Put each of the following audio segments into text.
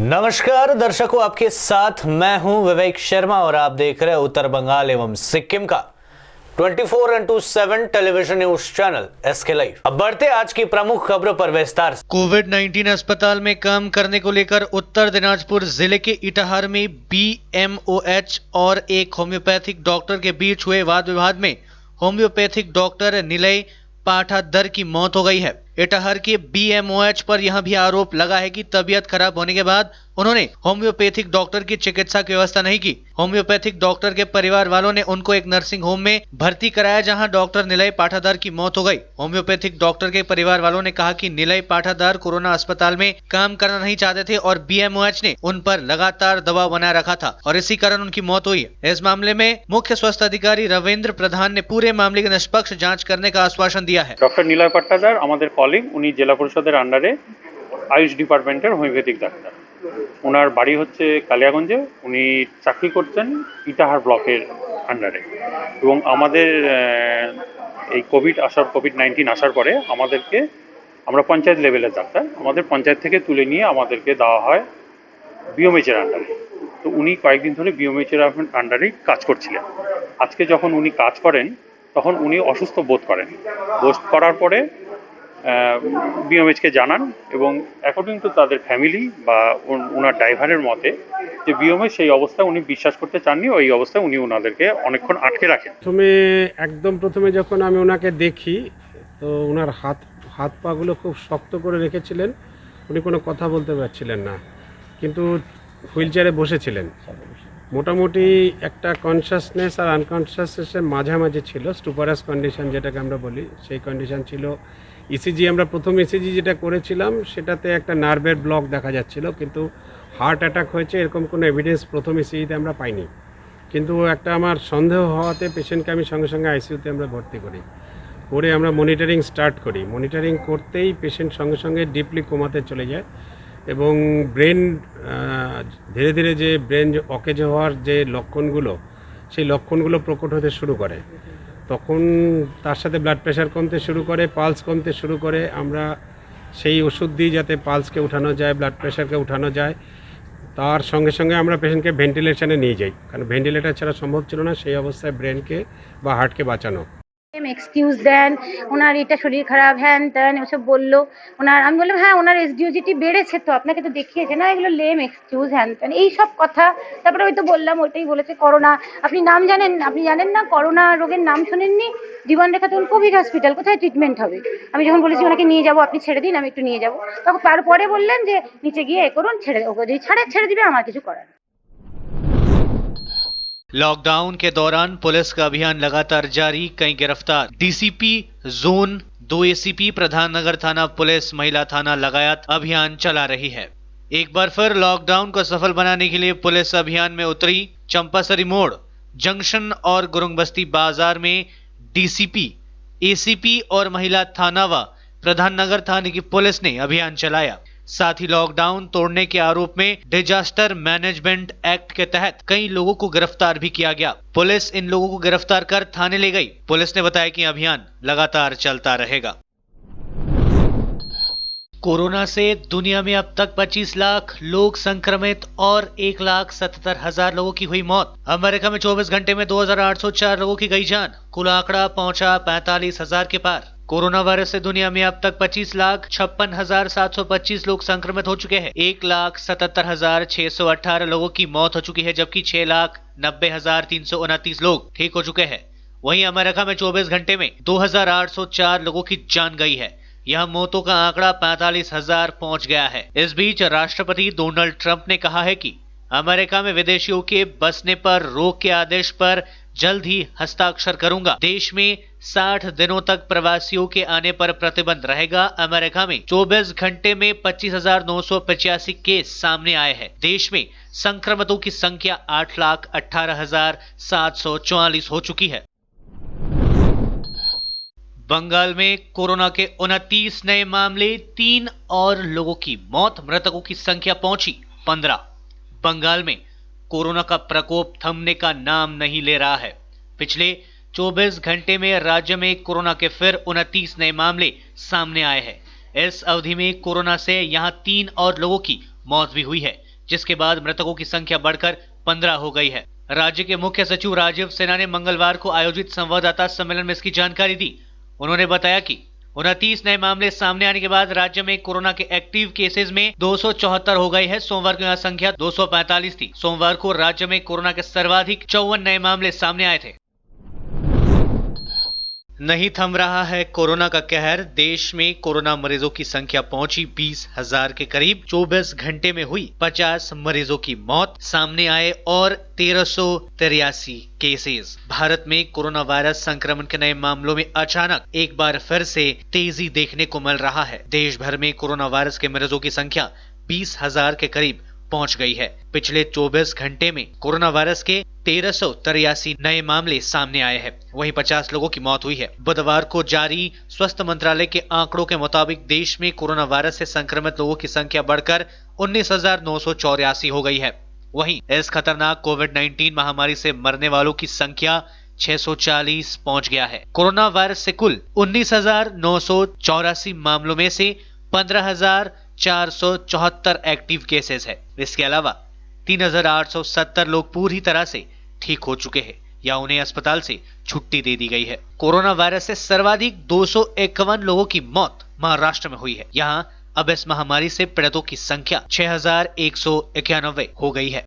नमस्कार दर्शकों, आपके साथ मैं हूं विवेक शर्मा और आप देख रहे हैं उत्तर बंगाल एवं सिक्किम का 24x7 television news channel SK live. अब बढ़ते आज की प्रमुख खबरों पर विस्तार से। कोविड-19 अस्पताल में काम करने को लेकर उत्तर दिनाजपुर जिले के इटाहर में BMOH और एक होम्योपैथिक डॉक्टर के बीच हुए वाद विवाद में होम्योपैथिक डॉक्टर निलय पाठादर की मौत हो गई है। इटाहर के BMOH पर यह भी आरोप लगा है कि तबीयत खराब होने के बाद उन्होंने होम्योपैथिक डॉक्टर की चिकित्सा की व्यवस्था नहीं की। होम्योपैथिक डॉक्टर के परिवार वालों ने उनको एक नर्सिंग होम में भर्ती कराया, जहां डॉक्टर निलय पाठादर की मौत हो गई। होम्योपैथिक डॉक्टर के परिवार वालों ने कहा कि निलय पाठादर कोरोना अस्पताल में काम करना नहीं चाहते थे और BMOH ने उन पर लगातार दबाव बनाए रखा था और इसी कारण उनकी मौत हुई है। इस मामले में मुख्य स्वास्थ्य अधिकारी रविंद्र प्रधान ने पूरे मामले की निष्पक्ष जाँच करने का आश्वासन दिया है। डॉक्टर निलय पाठादार আমাদের কলিগ, উনি জেলা পরিষদের আন্ডারে আয়ুষ ডিপার্টমেন্টের হোমিওপ্যাথিক ডাক্তার। ওনার বাড়ি হচ্ছে কালিয়াগঞ্জে, উনি চাকরি করতেন ইটাহার ব্লকের আন্ডারে এবং আমাদের এই কোভিড-19 আসার পরে আমরা পঞ্চায়েত লেভেলের ডাক্তার, আমাদের পঞ্চায়েত থেকে তুলে নিয়ে আমাদেরকে দেওয়া হয় BMOH এর আন্ডারে। তো উনি কয়েকদিন ধরে BMOH এর আন্ডারেই কাজ করছিলেন। আজকে যখন উনি কাজ করেন তখন উনি অসুস্থ বোধ করেন। বোধ করার পরে BMOH কে জানান এবং অ্যাকর্ডিং টু তাদের ফ্যামিলি বা ওনার ড্রাইভারের মতে যে BMOH সেই অবস্থায় উনি বিশ্বাস করতে চাননি, ওই অবস্থায় উনি ওনাদেরকে অনেকক্ষণ আটকে রাখেন। প্রথমে যখন আমি ওনাকে দেখি তো ওনার হাত পাগুলো খুব শক্ত করে রেখেছিলেন, উনি কোনো কথা বলতে পারছিলেন না, কিন্তু হুইল চেয়ারে বসেছিলেন। মোটামুটি একটা কনসাসনেস আর আনকনসাসনেসের মাঝামাঝি ছিল, স্টুপারাস কন্ডিশন যেটাকে আমরা বলি, সেই কন্ডিশন ছিল। ECG আমরা প্রথম ECG যেটা করেছিলাম সেটাতে একটা নার্ভের ব্লক দেখা যাচ্ছিল, কিন্তু হার্ট অ্যাটাক হয়েছে এরকম কোনো এভিডেন্স প্রথম ECGতে আমরা পাইনি। কিন্তু একটা আমার সন্দেহ হওয়াতে পেশেন্টকে আমি সঙ্গে সঙ্গে ICUতে আমরা ভর্তি করি, করে আমরা মনিটরিং স্টার্ট করি। মনিটরিং করতেই পেশেন্ট সঙ্গে সঙ্গে ডিপলি কোমাতে চলে যায় এবং ব্রেন ধীরে ধীরে যে ব্রেন অকেজ হওয়ার যে লক্ষণগুলো, সেই লক্ষণগুলো প্রকট হতে শুরু করে। তখন তার সাথে ব্লাড প্রেশার কমতে শুরু করে, পালস কমতে শুরু করে। আমরা সেই ওষুধ দিই যাতে পালসকে উঠানো যায়, ব্লাড প্রেশারকে উঠানো যায়। তার সঙ্গে সঙ্গে আমরা পেশেন্টকে ভেন্টিলেশনে নিয়ে যাই, কারণ ভেন্টিলেটর ছাড়া সম্ভব ছিল না সেই অবস্থায় ব্রেনকে বা হার্টকে বাঁচানো। এক্সকিউজ দেন, ওনার এটা শরীর খারাপ, হ্যান ত্যান ওসব বললো। আমি বললাম হ্যাঁ ওনার SDOGT বেড়েছে, তো আপনাকে তো দেখিয়েছে না, এগুলো লেম এক্সকিউজ হ্যান ত্যান এইসব কথা। তারপরে ওই তো বললাম, ওইটাই বলেছে করোনা, আপনি জানেন না করোনা রোগের নাম শোনেননি? জীবনরেখা তখন কোভিড হসপিটাল, কোথায় ট্রিটমেন্ট হবে? আমি যখন বলেছি ওনাকে নিয়ে যাবো, আপনি ছেড়ে দিন, আমি একটু নিয়ে যাবো, তখন তারপরে বললেন যে নিচে গিয়ে করুন, ওকে যদি ছেড়ে দিবে, আমার কিছু করার। लॉकडाउन के दौरान पुलिस का अभियान लगातार जारी, कई गिरफ्तार। DCP जोन 2 ACP प्रधान नगर थाना पुलिस महिला थाना लगातार अभियान चला रही है। एक बार फिर लॉकडाउन को सफल बनाने के लिए पुलिस अभियान में उतरी। चंपासरी मोड़ जंक्शन और गुरुंग बस्ती बाजार में DCP, ACP और महिला थाना व प्रधान नगर थाने की पुलिस ने अभियान चलाया। साथ ही लॉकडाउन तोड़ने के आरोप में डिजास्टर मैनेजमेंट एक्ट के तहत कई लोगों को गिरफ्तार भी किया गया। पुलिस इन लोगों को गिरफ्तार कर थाने ले गई। पुलिस ने बताया कि अभियान लगातार चलता रहेगा। कोरोना से दुनिया में अब तक 25 लाख लोग संक्रमित और 1,77,000 लोगों की हुई मौत। अमेरिका में 24 घंटे में 2,804 लोगों की गई जान। कुल आंकड़ा पहुंचा 45,000 के पार। कोरोना वायरस से दुनिया में अब तक 25,56,725 लोग संक्रमित हो चुके हैं। 1,77,618 लोगों की मौत हो चुकी है, जबकि 6,90,329 लोग ठीक हो चुके हैं। वहीं अमेरिका में 24 घंटे में 2,804 लोगों की जान गई है। यह मौतों का आंकड़ा 45,000 पहुंच गया है। इस बीच राष्ट्रपति डोनाल्ड ट्रंप ने कहा है कि अमेरिका में विदेशियों के बसने पर रोक के आदेश पर जल्द ही हस्ताक्षर करूंगा। देश में 60 दिनों तक प्रवासियों के आने पर प्रतिबंध रहेगा। अमेरिका में 24 घंटे में 25,985 केस सामने आए हैं। देश में संक्रमितों की संख्या 8,18,744 हो चुकी है। बंगाल में कोरोना के 29 नए मामले, 3 और लोगों की मौत, मृतकों की संख्या पहुंची 15। बंगाल में कोरोना का प्रकोप थमने का नाम नहीं ले रहा है। पिछले 24 घंटे में राज्य में कोरोना के फिर 29 नए मामले सामने आए हैं। इस अवधि में कोरोना से यहां 3 और लोगों की मौत भी हुई है। जिसके बाद मृतकों की संख्या बढ़कर 15 हो गई है। राज्य के मुख्य सचिव राजीव सिन्हा ने मंगलवार को आयोजित संवाददाता सम्मेलन में इसकी जानकारी दी। उन्होंने बताया कि 29 नए मामले सामने आने के बाद राज्य में कोरोना के एक्टिव केसेस में 274 हो गई है। सोमवार को यह संख्या 245 थी। सोमवार को राज्य में कोरोना के सर्वाधिक 54 नए मामले सामने आए थे। नहीं थम रहा है कोरोना का कहर। देश में कोरोना मरीजों की संख्या पहुंची 20,000 के करीब। 24 घंटे में हुई 50 मरीजों की मौत, सामने आए और 1383 केसेस। भारत में कोरोना वायरस संक्रमण के नए मामलों में अचानक एक बार फिर से तेजी देखने को मिल रहा है। देश भर में कोरोना वायरस के मरीजों की संख्या 20,000 के करीब पहुंच गई है। पिछले 24 घंटे में कोरोना वायरस के 1383 नए मामले सामने आए हैं। वहीं 50 लोगों की मौत हुई है। बुधवार को जारी स्वास्थ्य मंत्रालय के आंकड़ों के मुताबिक देश में कोरोना वायरस से संक्रमित लोगों की संख्या बढ़कर 19,984 हो गई है। वहीं इस खतरनाक कोविड-19 महामारी से मरने वालों की संख्या 640 पहुंच गया है। कोरोना वायरस से कुल 19,984 मामलों में से 15,474 एक्टिव केसेस है। इसके अलावा 3,870 लोग पूरी तरह से ठीक हो चुके हैं या उन्हें अस्पताल से छुट्टी दे दी गई है। कोरोना वायरस से सर्वाधिक 251 लोगों की मौत महाराष्ट्र में हुई है। यहाँ अब इस महामारी से पीड़ितों की संख्या 6,191 हो गई है।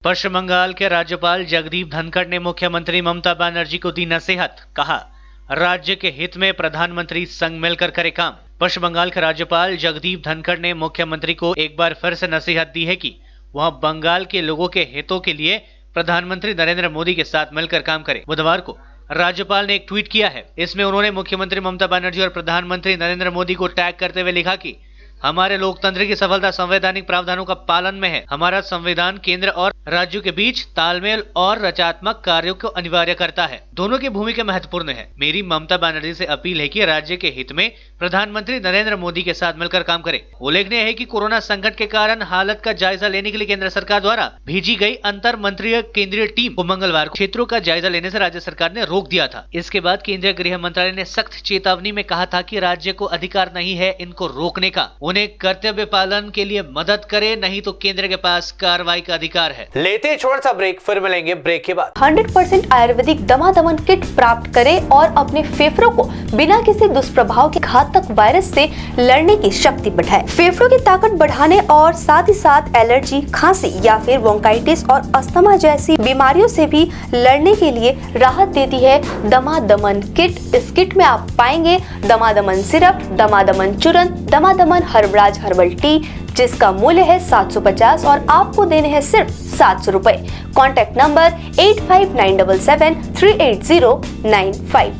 पश्चिम बंगाल के राज्यपाल जगदीप धनखड़ ने मुख्यमंत्री ममता बनर्जी को दी नसीहत। कहा, राज्य के हित में प्रधानमंत्री संग मिलकर करे काम। पश्चिम बंगाल के राज्यपाल जगदीप धनखड़ ने मुख्यमंत्री को एक बार फिर से नसीहत दी है कि वह बंगाल के लोगों के हितों के लिए प्रधानमंत्री नरेंद्र मोदी के साथ मिलकर काम करे। बुधवार को राज्यपाल ने एक ट्वीट किया है। इसमें उन्होंने मुख्यमंत्री ममता बनर्जी और प्रधानमंत्री नरेंद्र मोदी को टैग करते हुए लिखा कि हमारे लोकतंत्र की सफलता संवैधानिक प्रावधानों का पालन में है। हमारा संविधान केंद्र और राज्यों के बीच तालमेल और रचनात्मक कार्यों को अनिवार्य करता है। दोनों की भूमिका महत्वपूर्ण है। मेरी ममता बनर्जी से अपील है कि राज्य के हित में प्रधानमंत्री नरेंद्र मोदी के साथ मिलकर काम करें। उल्लेखनीय है कि कोरोना संकट के कारण हालत का जायजा लेने के लिए केंद्र सरकार द्वारा भेजी गई अंतर मंत्रिय केंद्रीय टीम को मंगलवार को क्षेत्रों का जायजा लेने से राज्य सरकार ने रोक दिया था। इसके बाद केंद्रीय गृह मंत्रालय ने सख्त चेतावनी में कहा था कि राज्य को अधिकार नहीं है इनको रोकने का। उन्हें कर्तव्य पालन के लिए मदद करे, नहीं तो केंद्र के पास कार्रवाई का अधिकार है। लेते हैं छोटा सा ब्रेक, फिर मिलेंगे ब्रेक के बाद। 100% आयुर्वेदिक दमादमन किट प्राप्त करें और अपने फेफड़ों को बिना किसी दुष्प्रभाव के घातक वायरस से लड़ने की शक्ति बढ़ाएं। फेफड़ों की ताकत बढ़ाने और साथ ही साथ एलर्जी, खांसी या फिर ब्रोंकाइटिस और अस्थमा जैसी बीमारियों से भी लड़ने के लिए राहत देती है दमादमन किट। इस किट में आप पाएंगे दमादमन सिरप, दमादमन चूर्ण, दमादमन हर्बराज हर्बल टी, जिसका मूल्य है 750 और आपको देने हैं सिर्फ 700 रुपए। Contact number 8597738095।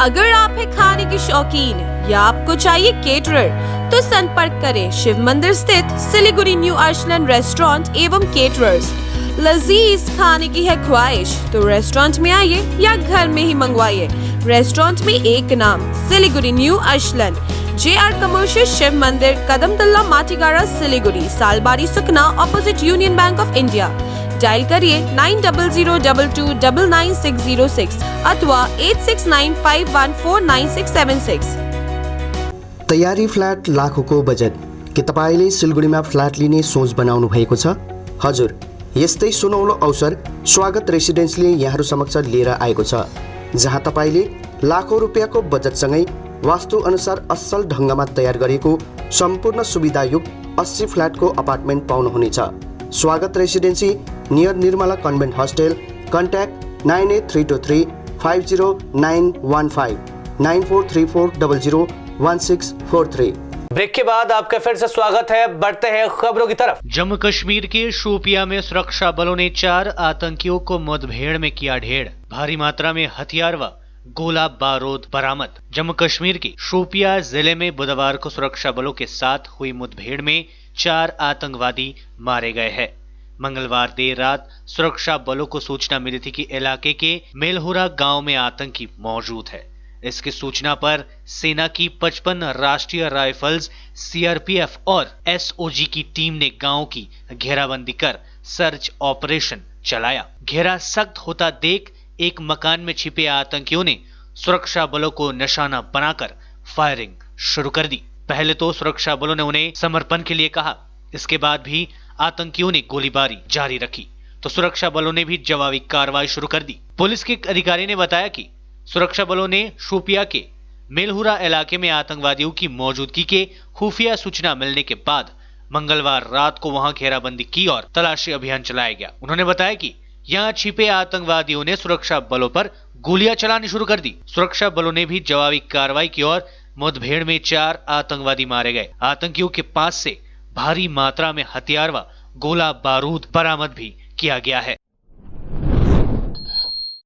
अगर आप हैं खाने की शौकीन या आपको चाहिए केटरर, तो संपर्क करें शिव मंदिर स्थित सिलीगुड़ी न्यू अर्शलन रेस्टोरेंट एवं केटरर्स। लजीज खाने की है ख्वाहिश तो रेस्टोरेंट में आइए या घर में ही मंगवाइए। रेस्टोरेंट में एक नाम, Siliguri new Arsalan, JR commercial Shiv Mandir, Kadamtala Matigara, Siliguri, Salbari Sukna, opposite Union Bank of India. Dial करिए 9002229606 अथवा 8695149676। तयारी फ्ल्याट लाखौंको बजेट। के तपाईँले सिलगढीमा फ्ल्याट लिने सोच बनाउनु भएको छ? हजुर, यस्तै सुनौलो अवसर स्वागत रेसिडेन्सले यहाँहरू समक्ष लिएर आएको छ, जहाँ तपाईँले लाखौं रुपियाँको बजेटसँगै वास्तु अनुसार असल ढङ्गमा तयार गरेको सम्पूर्ण सुविधायुक्त 80 फ्ल्याटको अपार्टमेन्ट पाउनुहुनेछ। Swagat Residency near Nirmala Convent hostel. Contact 9832350915 9434001643। Break के बाद आपका फिर से स्वागत है। बढ़ते हैं खबरों की तरफ। जम्मू कश्मीर के शोपिया में सुरक्षा बलों ने 4 आतंकियों को मुठभेड़ में किया ढेर। भारी मात्रा में हथियार व गोला बारूद बरामद। जम्मू कश्मीर के शोपिया जिले में बुधवार को सुरक्षा बलों के साथ हुई मुठभेड़ में 4 आतंकवादी मारे गए हैं। मंगलवार देर रात सुरक्षा बलों को सूचना मिली थी कि इलाके के मेलहुरा गांव में आतंकी मौजूद है। इसकी सूचना पर सेना की 55 राष्ट्रीय राइफल्स, CRPF और SOG की टीम ने गांव की घेराबंदी कर सर्च ऑपरेशन चलाया। घेरा सख्त होता देख एक मकान में छिपे आतंकियों ने सुरक्षा बलों को निशाना बनाकर फायरिंग शुरू कर दी। पहले तो सुरक्षा बलों ने उन्हें समर्पण के लिए कहा, इसके बाद भी आतंकियों ने गोलीबारी जारी रखी तो सुरक्षा बलों ने भी जवाबी कार्रवाई शुरू कर दी। पुलिस के एक अधिकारी ने बताया कि सुरक्षा बलों ने शोपिया के मेलहुरा इलाके में आतंकवादियों की मौजूदगी के खुफिया सूचना मिलने के बाद मंगलवार रात को वहां घेराबंदी की और तलाशी अभियान चलाया गया। उन्होंने बताया कि यहां छिपे आतंकवादियों ने सुरक्षा बलों पर गोलियां चलानी शुरू कर दी। सुरक्षा बलों ने भी जवाबी कार्रवाई की और मुठभेड़ में 4 आतंकवादी मारे गए। आतंकियों के पास से भारी मात्रा में हथियार व गोला बारूद बरामद भी किया गया है।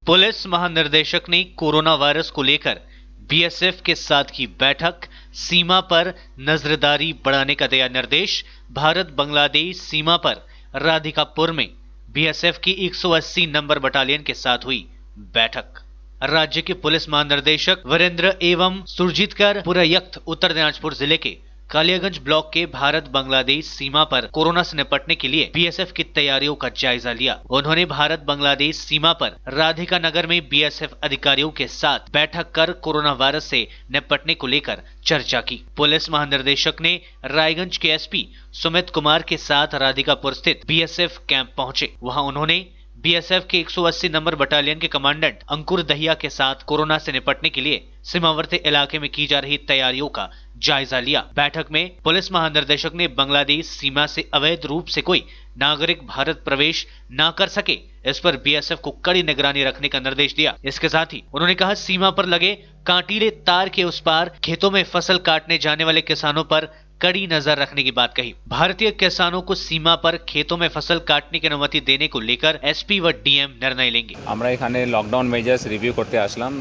पुलिस महानिर्देशक ने कोरोना वायरस को लेकर बीएसएफ के साथ की बैठक, सीमा पर नजरदारी बढ़ाने का दिया निर्देश। भारत बांग्लादेश सीमा पर राधिकापुर में बीएसएफ की 180 नंबर बटालियन के साथ हुई बैठक। राज्य के पुलिस महानिर्देशक वीरेंद्र एवं सुरजीतकर पुरयक्त उत्तर दिनाजपुर जिले के कालियागंज ब्लॉक के भारत बांग्लादेश सीमा पर कोरोना से निपटने के लिए बीएसएफ की तैयारियों का जायजा लिया। उन्होंने भारत बांग्लादेश सीमा पर राधिका नगर में बीएसएफ अधिकारियों के साथ बैठक कर कोरोना वायरस से निपटने को लेकर चर्चा की। पुलिस महानिर्देशक ने रायगंज के एसपी सुमित कुमार के साथ राधिकापुर स्थित बीएसएफ कैंप पहुंचे। वहां उन्होंने बीएसएफ के 180 नंबर बटालियन के कमांडेंट अंकुर दहिया के साथ कोरोना से निपटने के लिए सीमावर्ती इलाके में की जा रही तैयारियों का जायजा लिया। बैठक में पुलिस महानिर्देशक ने बांग्लादेश सीमा से अवैध रूप से कोई नागरिक भारत प्रवेश न कर सके, इस पर बीएसएफ को कड़ी निगरानी रखने का निर्देश दिया। इसके साथ ही उन्होंने कहा, सीमा पर लगे कांटीले तार के उस पार खेतों में फसल काटने जाने वाले किसानों पर कड़ी नजर रखने की बात कही। भारतीय किसानों को सीमा पर खेतों में फसल काटने की अनुमति देने को लेकर एसपी व डीएम निर्णय लेंगे। আমরা এখানে লকডাউন মেজার্স রিভিউ করতে আসলাম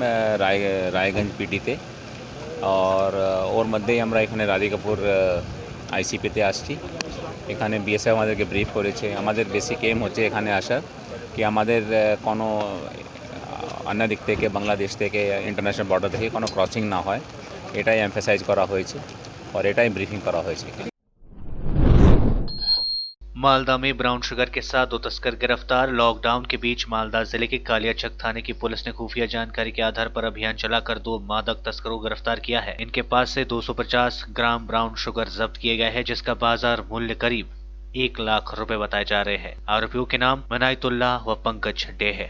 রায়গঞ্জ পিটিতে আর ওর মধ্যেই আমরা এখানে রাধিকাপুর আইসিপিতে আসছি। এখানে বিএসএফ আমাদেরকে ব্রিফ করেছে। আমাদের বেসিক এম হচ্ছে এখানে আসার কি আমাদের কোনো অন্য দিক থেকে বাংলাদেশ থেকে ইন্টারন্যাশনাল বর্ডার থেকে কোনো ক্রসিং না হয়, এটাই এমফাসাইজ করা হয়েছে और এটাই ব্রিফিং করা হয়েছে। मालदा में ब्राउन शुगर के साथ 2 तस्कर गिरफ्तार। लॉकडाउन के बीच मालदा जिले के कालियाचक थाने की पुलिस ने खुफिया जानकारी के आधार पर अभियान चलाकर 2 मादक तस्करों को गिरफ्तार किया है। इनके पास से 250 ग्राम ब्राउन शुगर जब्त किए गए हैं, जिसका बाजार मूल्य करीब 1 लाख रुपए बताए जा रहे हैं। आरोपियों के नाम मनायतुल्लाह व पंकज डे है।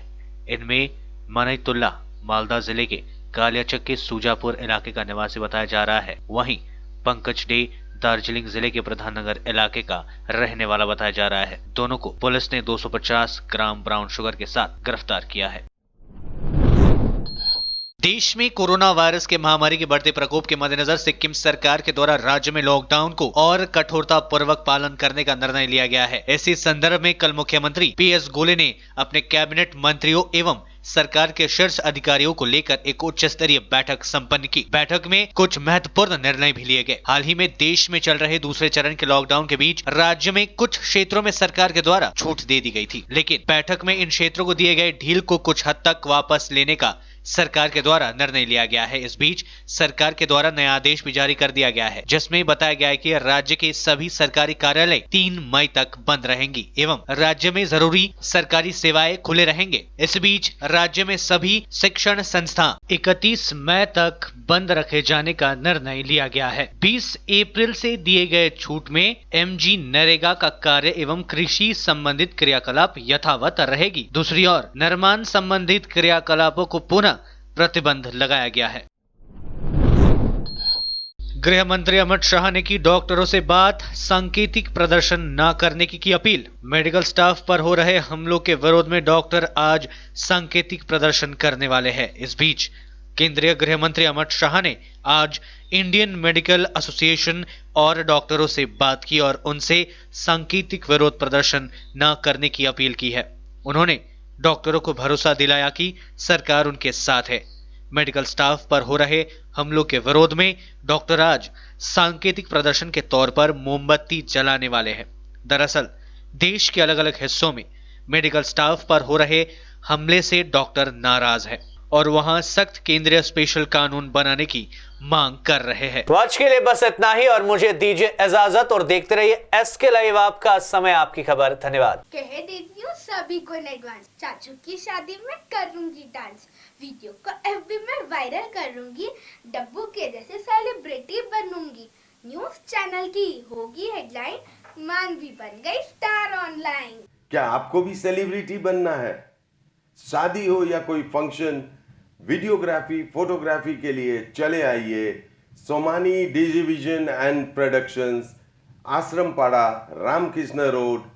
इनमें मनायतुल्लाह मालदा जिले के कालियाचक के सूजापुर इलाके का निवासी बताया जा रहा है, वहीं पंकज डे दार्जिलिंग जिले के प्रधाननगर इलाके का रहने वाला बताया जा रहा है। दोनों को पुलिस ने 250 ग्राम ब्राउन शुगर के साथ गिरफ्तार किया है। देश में कोरोना वायरस के महामारी के बढ़ते प्रकोप के मद्देनजर सिक्किम सरकार के द्वारा राज्य में लॉकडाउन को और कठोरता पूर्वक पालन करने का निर्णय लिया गया है। इसी संदर्भ में कल मुख्यमंत्री पीएस गोले ने अपने कैबिनेट मंत्रियों एवं सरकार के शीर्ष अधिकारियों को लेकर एक उच्च स्तरीय बैठक संपन्न की। बैठक में कुछ महत्वपूर्ण निर्णय भी लिए गए। हाल ही में देश में चल रहे दूसरे चरण के लॉकडाउन के बीच राज्य में कुछ क्षेत्रों में सरकार के द्वारा छूट दे दी गई थी, लेकिन बैठक में इन क्षेत्रों को दिए गए ढील को कुछ हद तक वापस लेने का सरकार के द्वारा निर्णय लिया गया है। इस बीच सरकार के द्वारा नया आदेश भी जारी कर दिया गया है, जिसमें बताया गया है कि राज्य के सभी सरकारी कार्यालय 3 मई तक बंद रहेंगी एवं राज्य में जरूरी सरकारी सेवाएं खुले रहेंगे। इस बीच राज्य में सभी शिक्षण संस्थान 31 मई तक बंद रखे जाने का निर्णय लिया गया है। 20 अप्रैल से दिए गए छूट में एमजी नरेगा का कार्य एवं कृषि संबंधित क्रियाकलाप यथावत रहेगी। दूसरी ओर निर्माण संबंधित क्रियाकलापों को पुनः प्रतिबंध लगाया गया है। गृह मंत्री अमित शाह ने की डॉक्टरों से बात, सांकेतिक प्रदर्शन न करने की अपील। मेडिकल स्टाफ पर हो रहे हमलों के विरोध में डॉक्टर आज सांकेतिक प्रदर्शन करने वाले हैं। इस बीच केंद्रीय गृह मंत्री अमित शाह ने आज इंडियन मेडिकल एसोसिएशन और डॉक्टरों से बात की और उनसे सांकेतिक विरोध प्रदर्शन न करने की अपील की है। उन्होंने डॉक्टरों को भरोसा दिलाया कि सरकार उनके साथ है। मेडिकल स्टाफ पर हो रहे हमलों के विरोध में डॉक्टर आज सांकेतिक प्रदर्शन के तौर पर मोमबत्ती जलाने वाले हैं। दरअसल देश के अलग अलग हिस्सों में मेडिकल स्टाफ पर हो रहे हमले से डॉक्टर नाराज हैं और वहां सख्त केंद्रीय स्पेशल कानून बनाने की मांग कर रहे हैं। तो आज के लिए बस इतना ही और मुझे दीजिए इजाजत और देखते रहिए एसके लाइव, आपका समय आपकी खबर। धन्यवाद। कह देती हूँ सभी को इन एडवांस, चाचू की शादी में करूंगी डांस, वीडियो को एफबी में वायरल करूंगी, डब्बू के जैसे सेलिब्रिटी बनूंगी, न्यूज चैनल की होगी हेडलाइन, मानवी बन गई स्टार ऑनलाइन। क्या आपको भी सेलिब्रिटी बनना है? शादी हो या कोई फंक्शन, वीडियोग्राफी, फोटोग्राफी के लिए चले आइए सोमानी डिजीविजन एंड प्रोडक्शंस, आश्रम पाड़ा, रामकृष्ण रोड,